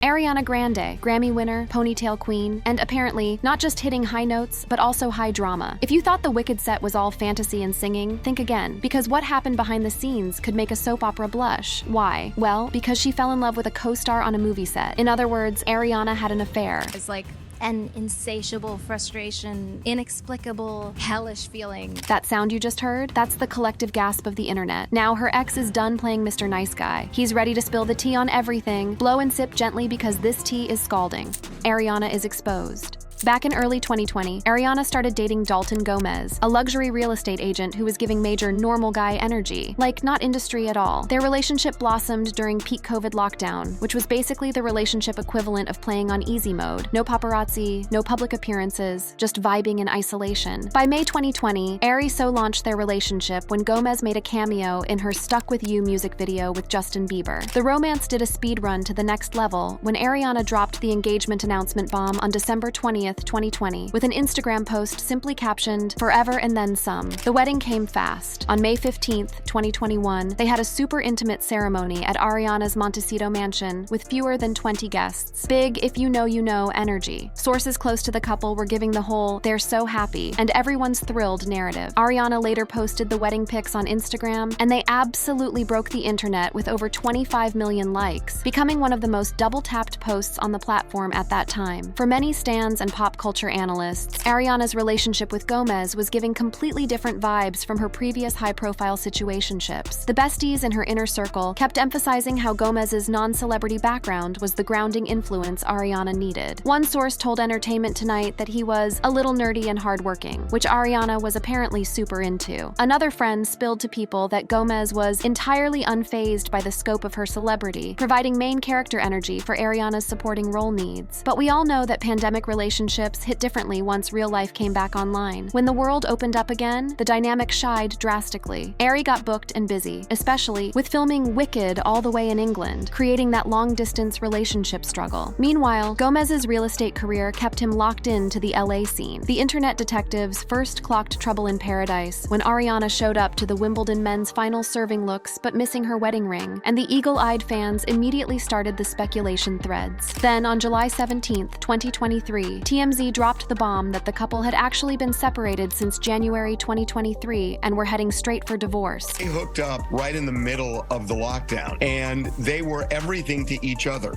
Ariana Grande, Grammy winner, ponytail queen, and apparently not just hitting high notes, but also high drama. If you thought the Wicked set was all fantasy and singing, think again, because what happened behind the scenes could make a soap opera blush. Why? Well, because she fell in love with a co-star on a movie set. In other words, Ariana had an affair. It's like an insatiable frustration, inexplicable, hellish feeling. That sound you just heard? That's the collective gasp of the internet. Now her ex is done playing Mr. Nice Guy. He's ready to spill the tea on everything. Blow and sip gently because this tea is scalding. Ariana is exposed. Back in early 2020, Ariana started dating Dalton Gomez, a luxury real estate agent who was giving major normal guy energy, like not industry at all. Their relationship blossomed during peak COVID lockdown, which was basically the relationship equivalent of playing on easy mode. No paparazzi, no public appearances, just vibing in isolation. By May 2020, Ari so launched their relationship when Gomez made a cameo in her Stuck With You music video with Justin Bieber. The romance did a speed run to the next level when Ariana dropped the engagement announcement bomb on December 20th, 2020, with an Instagram post simply captioned, "Forever and then some." The wedding came fast. On May 15th, 2021, they had a super intimate ceremony at Ariana's Montecito mansion with fewer than 20 guests. Big if you know energy. Sources close to the couple were giving the whole "they're so happy" and everyone's thrilled narrative. Ariana later posted the wedding pics on Instagram, and they absolutely broke the internet with over 25 million likes, becoming one of the most double-tapped posts on the platform at that time. For many stans and pop culture analysts, Ariana's relationship with Gomez was giving completely different vibes from her previous high-profile situationships. The besties in her inner circle kept emphasizing how Gomez's non-celebrity background was the grounding influence Ariana needed. One source told Entertainment Tonight that he was a little nerdy and hardworking, which Ariana was apparently super into. Another friend spilled to people that Gomez was entirely unfazed by the scope of her celebrity, providing main character energy for Ariana's supporting role needs. But we all know that pandemic relationships hit differently once real life came back online. When the world opened up again, the dynamic shied drastically. Ari got booked and busy, especially with filming Wicked all the way in England, creating that long-distance relationship struggle. Meanwhile, Gomez's real estate career kept him locked in to the LA scene. The internet detectives first clocked trouble in paradise when Ariana showed up to the Wimbledon men's final serving looks but missing her wedding ring, and the eagle-eyed fans immediately started the speculation threads. Then on July 17th, 2023, TMZ dropped the bomb that the couple had actually been separated since January 2023 and were heading straight for divorce. They hooked up right in the middle of the lockdown, and they were everything to each other.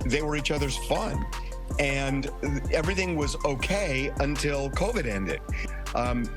They were each other's fun, and everything was okay until COVID ended.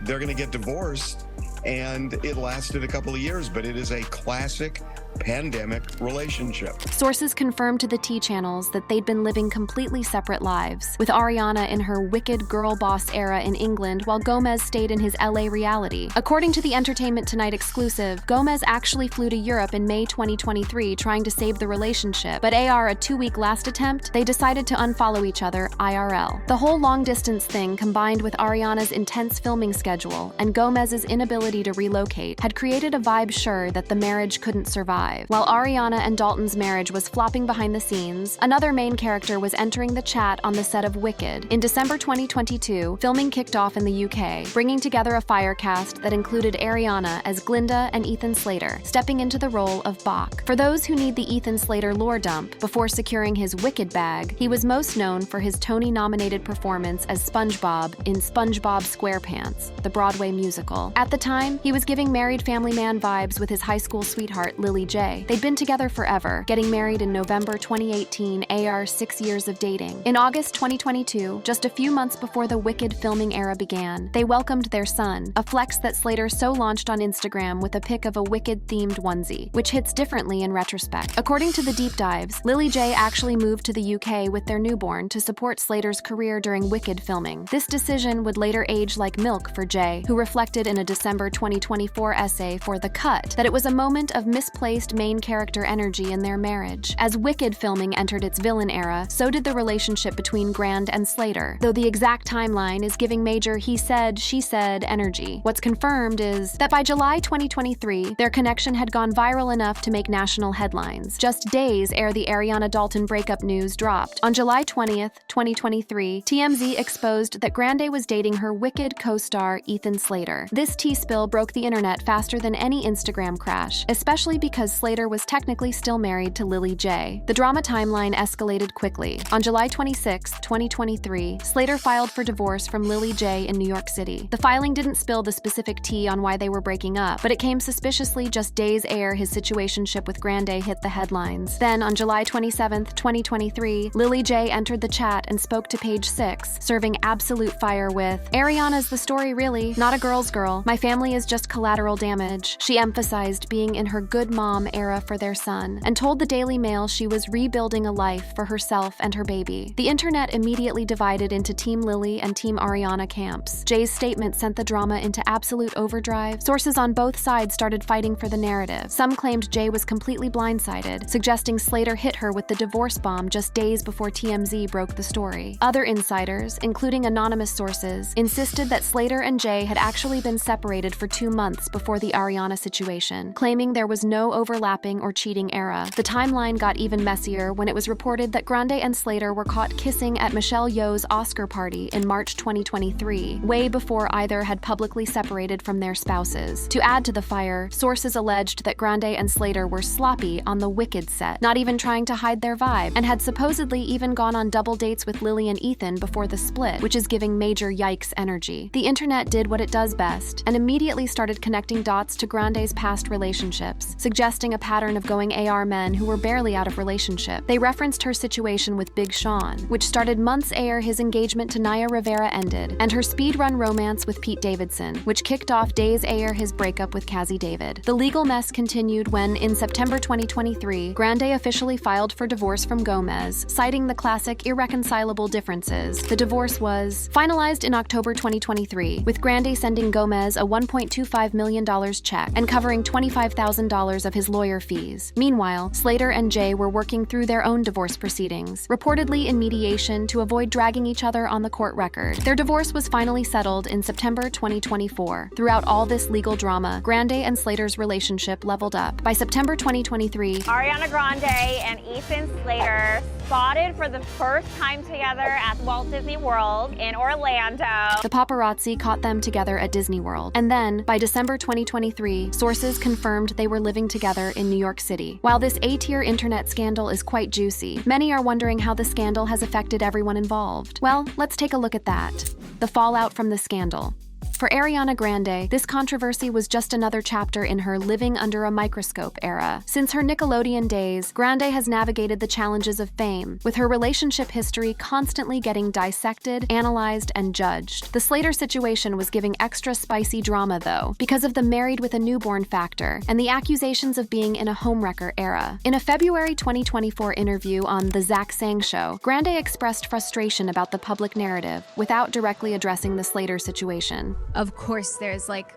They're going to get divorced, and it lasted a couple of years, but it is a classic pandemic relationship. Sources confirmed to the T channels that they'd been living completely separate lives, with Ariana in her wicked girl boss era in England while Gomez stayed in his LA reality. According to the Entertainment Tonight exclusive, Gomez actually flew to Europe in May 2023 trying to save the relationship, but a 2-week last attempt, they decided to unfollow each other IRL. The whole long-distance thing, combined with Ariana's intense filming schedule and Gomez's inability to relocate, had created a vibe sure that the marriage couldn't survive. While Ariana and Dalton's marriage was flopping behind the scenes, another main character was entering the chat on the set of Wicked. In December 2022, filming kicked off in the UK, bringing together a fire cast that included Ariana as Glinda and Ethan Slater, stepping into the role of Bach. For those who need the Ethan Slater lore dump before securing his Wicked bag, he was most known for his Tony-nominated performance as SpongeBob in SpongeBob SquarePants, the Broadway musical. At the time, he was giving married family man vibes with his high school sweetheart, Lily J. They'd been together forever, getting married in November 2018, 6 years of dating. In August 2022, just a few months before the Wicked filming era began, they welcomed their son, a flex that Slater so launched on Instagram with a pic of a Wicked-themed onesie, which hits differently in retrospect. According to the deep dives, Lily J actually moved to the UK with their newborn to support Slater's career during Wicked filming. This decision would later age like milk for Jay, who reflected in a December 2024 essay for The Cut that it was a moment of misplaced main character energy in their marriage. As Wicked filming entered its villain era, so did the relationship between Grande and Slater, though the exact timeline is giving major he said, she said energy. What's confirmed is that by July 2023, their connection had gone viral enough to make national headlines. Just days ere the Ariana-Dalton breakup news dropped. On July 20th, 2023, TMZ exposed that Grande was dating her Wicked co-star Ethan Slater. This tea spill broke the internet faster than any Instagram crash, especially because Slater was technically still married to Lily J. The drama timeline escalated quickly. On July 26, 2023, Slater filed for divorce from Lily J in New York City. The filing didn't spill the specific tea on why they were breaking up, but it came suspiciously just days ere his situationship with Grande hit the headlines. Then, on July 27, 2023, Lily J entered the chat and spoke to Page 6, serving absolute fire with, "Ariana's the story really, not a girl's girl. My family is just collateral damage." She emphasized being in her good mom era for their son, and told the Daily Mail she was rebuilding a life for herself and her baby. The internet immediately divided into Team Lily and Team Ariana camps. Jay's statement sent the drama into absolute overdrive. Sources on both sides started fighting for the narrative. Some claimed Jay was completely blindsided, suggesting Slater hit her with the divorce bomb just days before TMZ broke the story. Other insiders, including anonymous sources, insisted that Slater and Jay had actually been separated for 2 months before the Ariana situation, claiming there was no overlapping or cheating era. The timeline got even messier when it was reported that Grande and Slater were caught kissing at Michelle Yeoh's Oscar party in March 2023, way before either had publicly separated from their spouses. To add to the fire, sources alleged that Grande and Slater were sloppy on the Wicked set, not even trying to hide their vibe, and had supposedly even gone on double dates with Lily and Ethan before the split, which is giving major yikes energy. The internet did what it does best, and immediately started connecting dots to Grande's past relationships, suggesting a pattern of going AR men who were barely out of relationship. They referenced her situation with Big Sean, which started months ere his engagement to Naya Rivera ended, and her speedrun romance with Pete Davidson, which kicked off days ere his breakup with Cassie David. The legal mess continued when, in September 2023, Grande officially filed for divorce from Gomez, citing the classic irreconcilable differences. The divorce was finalized in October 2023, with Grande sending Gomez a $1.25 million check and covering $25,000 of his lawyer fees. Meanwhile, Slater and Jay were working through their own divorce proceedings, reportedly in mediation to avoid dragging each other on the court record. Their divorce was finally settled in September 2024. Throughout all this legal drama, Grande and Slater's relationship leveled up. By September 2023, Ariana Grande and Ethan Slater spotted for the first time together at Walt Disney World in Orlando. the paparazzi caught them together at Disney World. And then, by December 2023, sources confirmed they were living together in New York City. While this A-tier internet scandal is quite juicy, many are wondering how the scandal has affected everyone involved. Well, let's take a look at that. The fallout from the scandal. For Ariana Grande, this controversy was just another chapter in her living under a microscope era. Since her Nickelodeon days, Grande has navigated the challenges of fame, with her relationship history constantly getting dissected, analyzed, and judged. The Slater situation was giving extra spicy drama, though, because of the married with a newborn factor and the accusations of being in a homewrecker era. In a February 2024 interview on The Zach Sang Show, Grande expressed frustration about the public narrative without directly addressing the Slater situation. Of course, there's like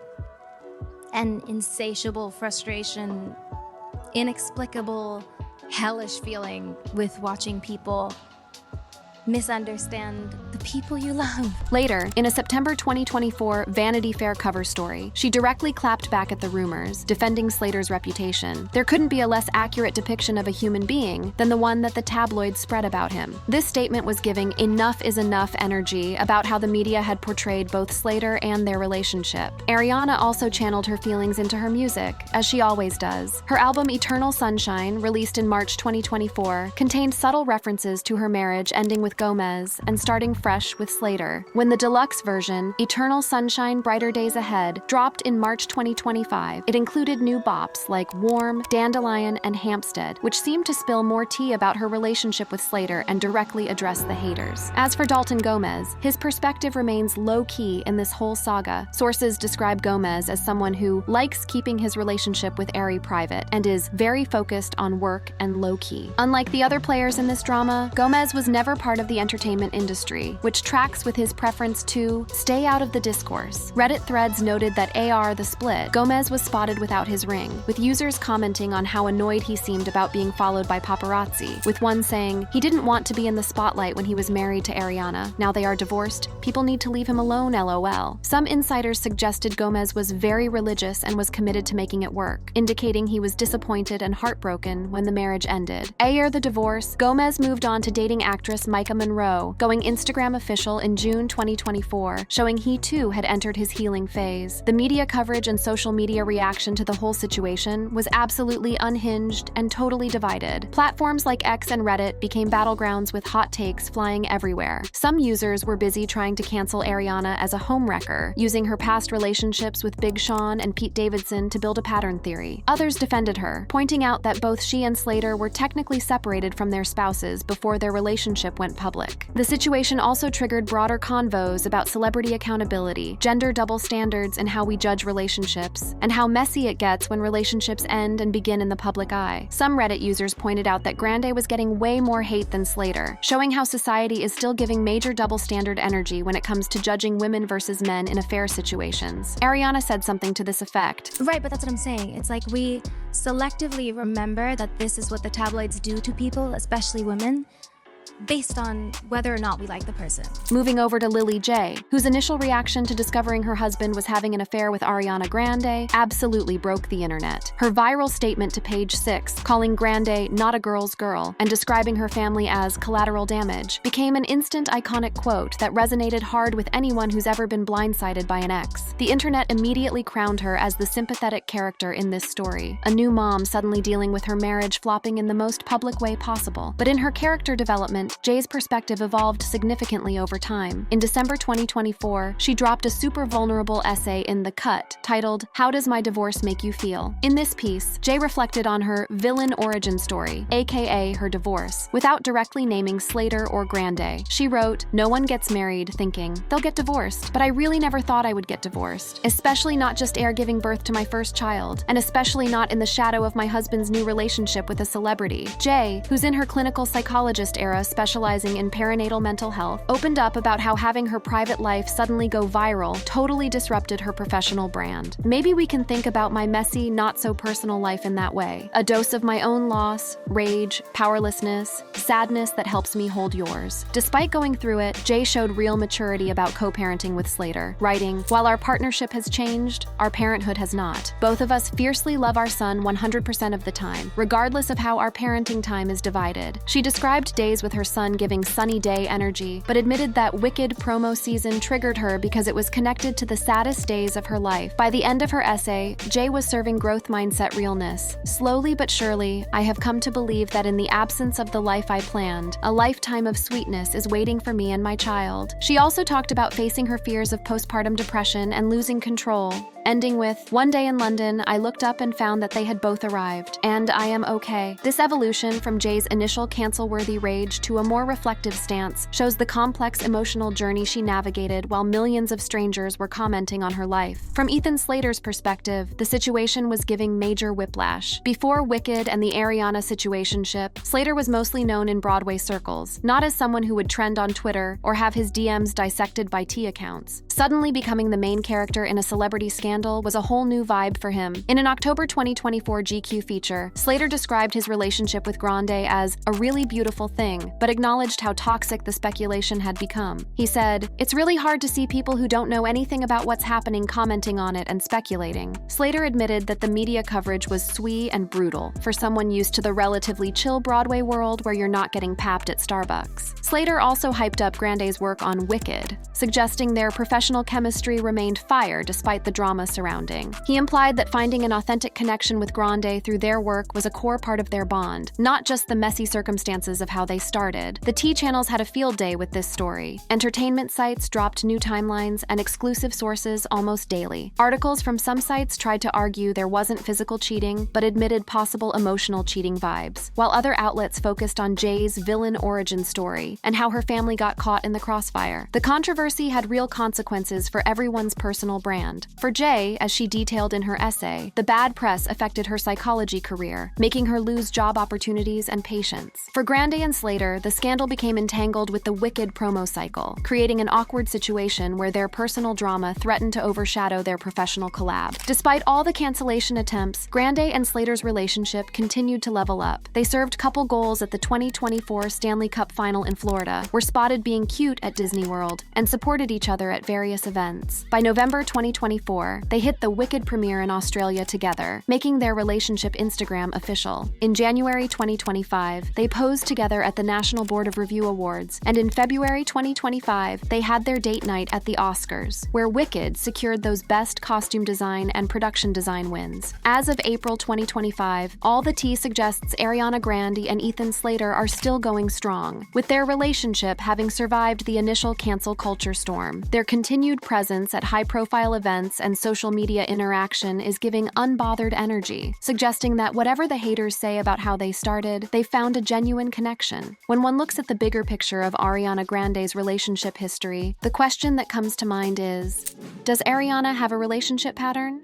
an insatiable frustration, inexplicable, hellish feeling with watching people misunderstand the people you love. Later, in a September 2024 Vanity Fair cover story, she directly clapped back at the rumors, defending Slater's reputation. There couldn't be a less accurate depiction of a human being than the one that the tabloids spread about him. This statement was giving enough is enough energy about how the media had portrayed both Slater and their relationship. Ariana also channeled her feelings into her music, as she always does. Her album Eternal Sunshine, released in March 2024, contained subtle references to her marriage ending with Gomez and starting fresh with Slater. When the deluxe version, Eternal Sunshine Brighter Days Ahead, dropped in March 2025, it included new bops like Warm, Dandelion, and Hampstead, which seemed to spill more tea about her relationship with Slater and directly address the haters. As for Dalton Gomez, his perspective remains low-key in this whole saga. Sources describe Gomez as someone who likes keeping his relationship with Ari private and is very focused on work and low-key. Unlike the other players in this drama, Gomez was never part of the entertainment industry, which tracks with his preference to stay out of the discourse. Reddit threads noted that AR the split, Gomez was spotted without his ring, with users commenting on how annoyed he seemed about being followed by paparazzi, with one saying, "He didn't want to be in the spotlight when he was married to Ariana. Now they are divorced. People need to leave him alone, LOL." Some insiders suggested Gomez was very religious and was committed to making it work, indicating he was disappointed and heartbroken when the marriage ended. After the divorce, Gomez moved on to dating actress Micah Monroe, going Instagram official in June 2024, showing he too had entered his healing phase. The media coverage and social media reaction to the whole situation was absolutely unhinged and totally divided. Platforms like X and Reddit became battlegrounds with hot takes flying everywhere. Some users were busy trying to cancel Ariana as a homewrecker, using her past relationships with Big Sean and Pete Davidson to build a pattern theory. Others defended her, pointing out that both she and Slater were technically separated from their spouses before their relationship went public. The situation also triggered broader convos about celebrity accountability, gender double standards in how we judge relationships, and how messy it gets when relationships end and begin in the public eye. Some Reddit users pointed out that Grande was getting way more hate than Slater, showing how society is still giving major double standard energy when it comes to judging women versus men in affair situations. Ariana said something to this effect. Right, but that's what I'm saying. It's like we selectively remember that this is what the tabloids do to people, especially women, based on whether or not we like the person. Moving over to Lily J, whose initial reaction to discovering her husband was having an affair with Ariana Grande absolutely broke the internet. Her viral statement to Page 6, calling Grande not a girl's girl and describing her family as collateral damage, became an instant iconic quote that resonated hard with anyone who's ever been blindsided by an ex. The internet immediately crowned her as the sympathetic character in this story, a new mom suddenly dealing with her marriage flopping in the most public way possible. But in her character development, Jay's perspective evolved significantly over time. In December 2024, she dropped a super vulnerable essay in The Cut titled, "How Does My Divorce Make You Feel?" In this piece, Jay reflected on her villain origin story, aka her divorce, without directly naming Slater or Grande. She wrote, "No one gets married thinking, they'll get divorced, but I really never thought I would get divorced, especially not just ere giving birth to my first child, and especially not in the shadow of my husband's new relationship with a celebrity." Jay, who's in her clinical psychologist era specializing in perinatal mental health, opened up about how having her private life suddenly go viral totally disrupted her professional brand. Maybe we can think about my messy, not-so-personal life in that way. A dose of my own loss, rage, powerlessness, sadness that helps me hold yours. Despite going through it, Jay showed real maturity about co-parenting with Slater, writing, "While our partnership has changed, our parenthood has not. Both of us fiercely love our son 100% of the time, regardless of how our parenting time is divided." She described days with her son giving sunny day energy, but admitted that Wicked promo season triggered her because it was connected to the saddest days of her life. By the end of her essay, Jay was serving growth mindset realness. "Slowly but surely, I have come to believe that in the absence of the life I planned, a lifetime of sweetness is waiting for me and my child." She also talked about facing her fears of postpartum depression and losing control, ending with, "One day in London, I looked up and found that they had both arrived, and I am okay." This evolution from Jay's initial cancel-worthy rage to a more reflective stance shows the complex emotional journey she navigated while millions of strangers were commenting on her life. From Ethan Slater's perspective, the situation was giving major whiplash. Before Wicked and the Ariana situationship, Slater was mostly known in Broadway circles, not as someone who would trend on Twitter or have his DMs dissected by tea accounts. Suddenly becoming the main character in a celebrity scandal was a whole new vibe for him. In an October 2024 GQ feature, Slater described his relationship with Grande as a really beautiful thing, but acknowledged how toxic the speculation had become. He said, "It's really hard to see people who don't know anything about what's happening commenting on it and speculating." Slater admitted that the media coverage was sweet and brutal for someone used to the relatively chill Broadway world where you're not getting papped at Starbucks. Slater also hyped up Grande's work on Wicked, suggesting their professional chemistry remained fire despite the drama surrounding. He implied that finding an authentic connection with Grande through their work was a core part of their bond, not just the messy circumstances of how they started. The T channels had a field day with this story. Entertainment sites dropped new timelines and exclusive sources almost daily. Articles from some sites tried to argue there wasn't physical cheating, but admitted possible emotional cheating vibes, while other outlets focused on Jay's villain origin story and how her family got caught in the crossfire. The controversy had real consequences for everyone's personal brand. For Jay, as she detailed in her essay, the bad press affected her psychology career, making her lose job opportunities and patience. For Grande and Slater, the scandal became entangled with the Wicked promo cycle, creating an awkward situation where their personal drama threatened to overshadow their professional collab. Despite all the cancellation attempts, Grande and Slater's relationship continued to level up. They served couple goals at the 2024 Stanley Cup Final in Florida, were spotted being cute at Disney World, and supported each other at various events. By November 2024, 2024, they hit the Wicked premiere in Australia together, making their relationship Instagram official. In January 2025, they posed together at the National Board of Review Awards, and in February 2025, they had their date night at the Oscars, where Wicked secured those Best Costume Design and Production Design wins. As of April 2025, all the tea suggests Ariana Grande and Ethan Slater are still going strong, with their relationship having survived the initial cancel culture storm. Their continued presence at high-profile events and social media interaction is giving unbothered energy, suggesting that whatever the haters say about how they started, they found a genuine connection. When one looks at the bigger picture of Ariana Grande's relationship history, the question that comes to mind is, does Ariana have a relationship pattern?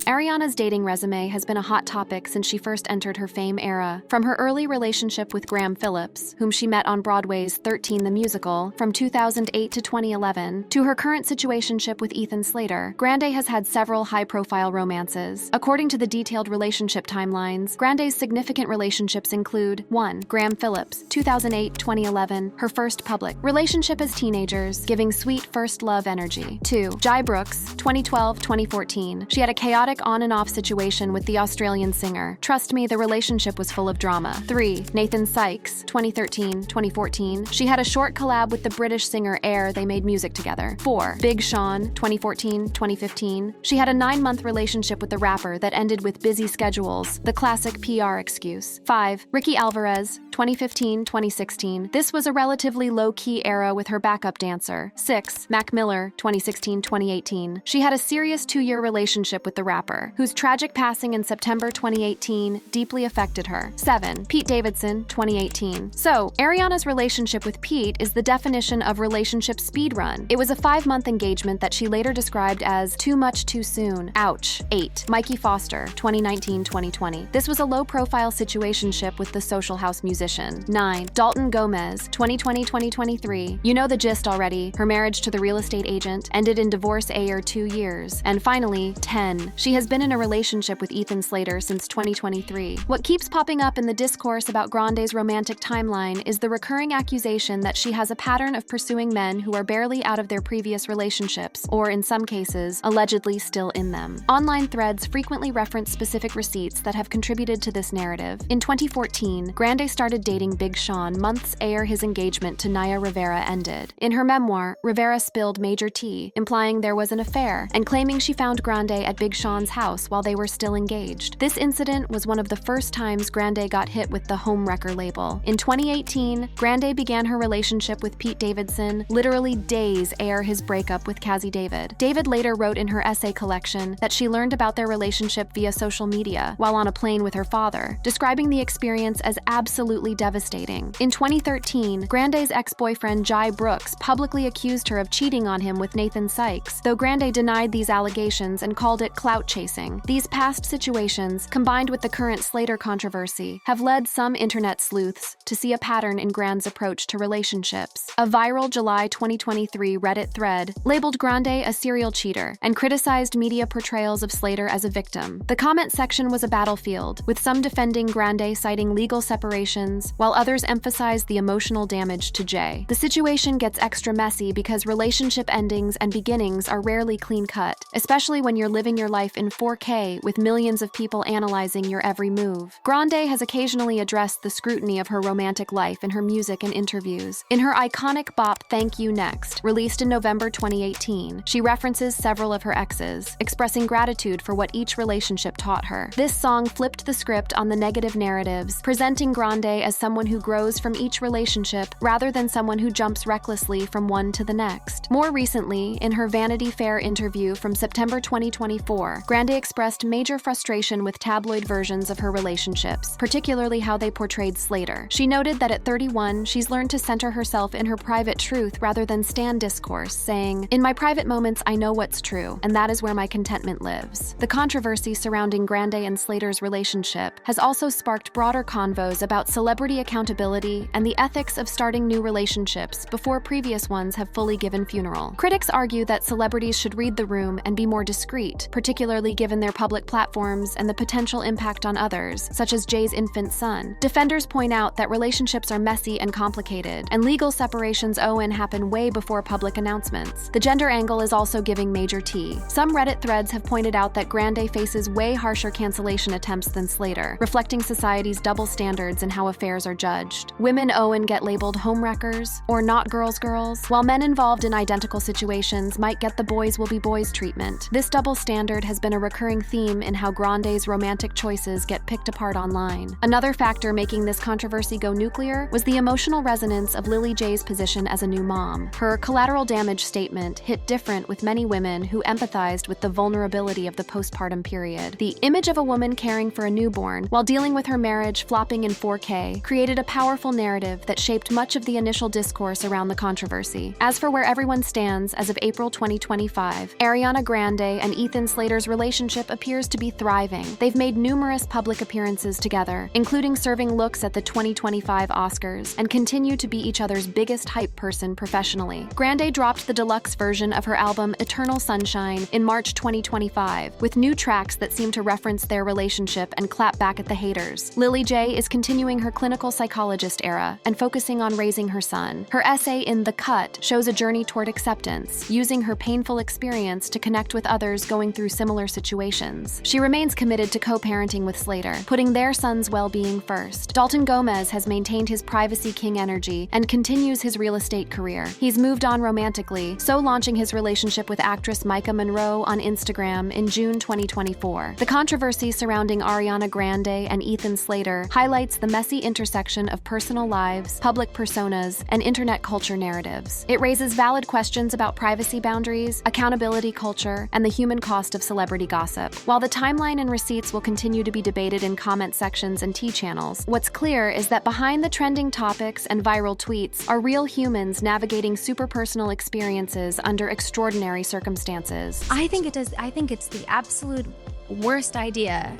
Ariana's dating resume has been a hot topic since she first entered her fame era. From her early relationship with Graham Phillips, whom she met on Broadway's 13 the Musical, from 2008 to 2011, to her current situationship with Ethan Slater, Grande has had several high-profile romances. According to the detailed relationship timelines, Grande's significant relationships include 1. Graham Phillips, 2008-2011, her first public relationship as teenagers, giving sweet first love energy. 2. Jai Brooks, 2012-2014. She had a chaotic on and off situation with the Australian singer. Trust me, the relationship was full of drama. 3. Nathan Sykes, 2013-2014. She had a short collab with the British singer Air. They made music together. 4. Big Sean, 2014-2015. She had a 9-month relationship with the rapper that ended with busy schedules, the classic PR excuse. 5. Ricky Alvarez, 2015-2016. This was a relatively low-key era with her backup dancer. 6. Mac Miller, 2016-2018. She had a serious 2-year relationship with the rapper, whose tragic passing in September 2018 deeply affected her. 7. Pete Davidson, 2018. So, Ariana's relationship with Pete is the definition of relationship speedrun. It was a 5-month engagement that she later described as too much too soon. Ouch. 8. Mikey Foster, 2019-2020. This was a low-profile situationship with the Social House musician. 9. Dalton Gomez, 2020-2023. You know the gist already. Her marriage to the real estate agent ended in divorce a year 2 years. And finally, 10. She has been in a relationship with Ethan Slater since 2023. What keeps popping up in the discourse about Grande's romantic timeline is the recurring accusation that she has a pattern of pursuing men who are barely out of their previous relationships, or in some cases, allegedly still in them. Online threads frequently reference specific receipts that have contributed to this narrative. In 2014, Grande started dating Big Sean months ere his engagement to Naya Rivera ended. In her memoir, Rivera spilled major tea, implying there was an affair, and claiming she found Grande at Big Sean's house while they were still engaged. This incident was one of the first times Grande got hit with the homewrecker label. In 2018, Grande began her relationship with Pete Davidson literally days ere his breakup with Cassie David. David later wrote in her essay collection that she learned about their relationship via social media while on a plane with her father, describing the experience as absolutely devastating. In 2013, Grande's ex-boyfriend Jai Brooks publicly accused her of cheating on him with Nathan Sykes, though Grande denied these allegations and called it clout chasing. These past situations, combined with the current Slater controversy, have led some internet sleuths to see a pattern in Grande's approach to relationships. A viral July 2023 Reddit thread labeled Grande a serial cheater and criticized media portrayals of Slater as a victim. The comment section was a battlefield, with some defending Grande citing legal separations, while others emphasized the emotional damage to Jay. The situation gets extra messy because relationship endings and beginnings are rarely clean-cut, especially when you're living your life in 4K with millions of people analyzing your every move. Grande has occasionally addressed the scrutiny of her romantic life in her music and interviews. In her iconic bop Thank You Next, released in November 2018, she references several of her exes, expressing gratitude for what each relationship taught her. This song flipped the script on the negative narratives, presenting Grande as someone who grows from each relationship rather than someone who jumps recklessly from one to the next. More recently, in her Vanity Fair interview from September 2024, Grande expressed major frustration with tabloid versions of her relationships, particularly how they portrayed Slater. She noted that at 31, she's learned to center herself in her private truth rather than stand discourse, saying, "In my private moments, I know what's true, and that is where my contentment lives." The controversy surrounding Grande and Slater's relationship has also sparked broader convos about celebrity accountability and the ethics of starting new relationships before previous ones have fully given funeral. Critics argue that celebrities should read the room and be more discreet, particularly particularly given their public platforms and the potential impact on others, such as Jay's infant son. Defenders point out that relationships are messy and complicated, and legal separations happen way before public announcements. The gender angle is also giving major tea. Some Reddit threads have pointed out that Grande faces way harsher cancellation attempts than Slater, reflecting society's double standards in how affairs are judged. Women get labeled homewreckers or not girls, while men involved in identical situations might get the boys will be boys treatment. This double standard has been a recurring theme in how Grande's romantic choices get picked apart online. Another factor making this controversy go nuclear was the emotional resonance of Lily J's position as a new mom. Her collateral damage statement hit different with many women who empathized with the vulnerability of the postpartum period. The image of a woman caring for a newborn while dealing with her marriage flopping in 4K created a powerful narrative that shaped much of the initial discourse around the controversy. As for where everyone stands as of April 2025, Ariana Grande and Ethan Slater's relationship appears to be thriving. They've made numerous public appearances together, including serving looks at the 2025 Oscars, and continue to be each other's biggest hype person professionally. Grande dropped the deluxe version of her album Eternal Sunshine in March 2025, with new tracks that seem to reference their relationship and clap back at the haters. Lily J is continuing her clinical psychologist era and focusing on raising her son. Her essay in The Cut shows a journey toward acceptance, using her painful experience to connect with others going through similar situations. She remains committed to co-parenting with Slater, putting their son's well-being first. Dalton Gomez has maintained his privacy king energy and continues his real estate career. He's moved on romantically, so launching his relationship with actress Micah Monroe on Instagram in June 2024. The controversy surrounding Ariana Grande and Ethan Slater highlights the messy intersection of personal lives, public personas, and internet culture narratives. It raises valid questions about privacy boundaries, accountability culture, and the human cost of celebrity gossip. While the timeline and receipts will continue to be debated in comment sections and tea channels, what's clear is that behind the trending topics and viral tweets are real humans navigating super personal experiences under extraordinary circumstances. I think it's the absolute worst idea.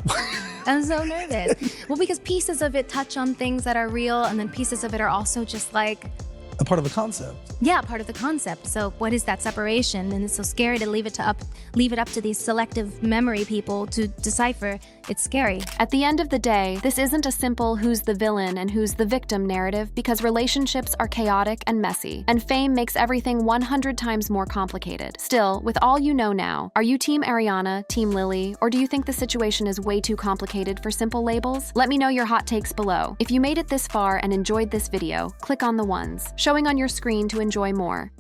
I'm so nervous. Well, because pieces of it touch on things that are real, and then pieces of it are also just like a part of the concept. Yeah, part of the concept. So what is that separation? And it's so scary to leave it up to these selective memory people to decipher. It's scary. At the end of the day, this isn't a simple who's the villain and who's the victim narrative, because relationships are chaotic and messy, and fame makes everything 100 times more complicated. Still, with all you know now, are you Team Ariana, Team Lily, or do you think the situation is way too complicated for simple labels? Let me know your hot takes below. If you made it this far and enjoyed this video, click on the ones showing on your screen to enjoy more.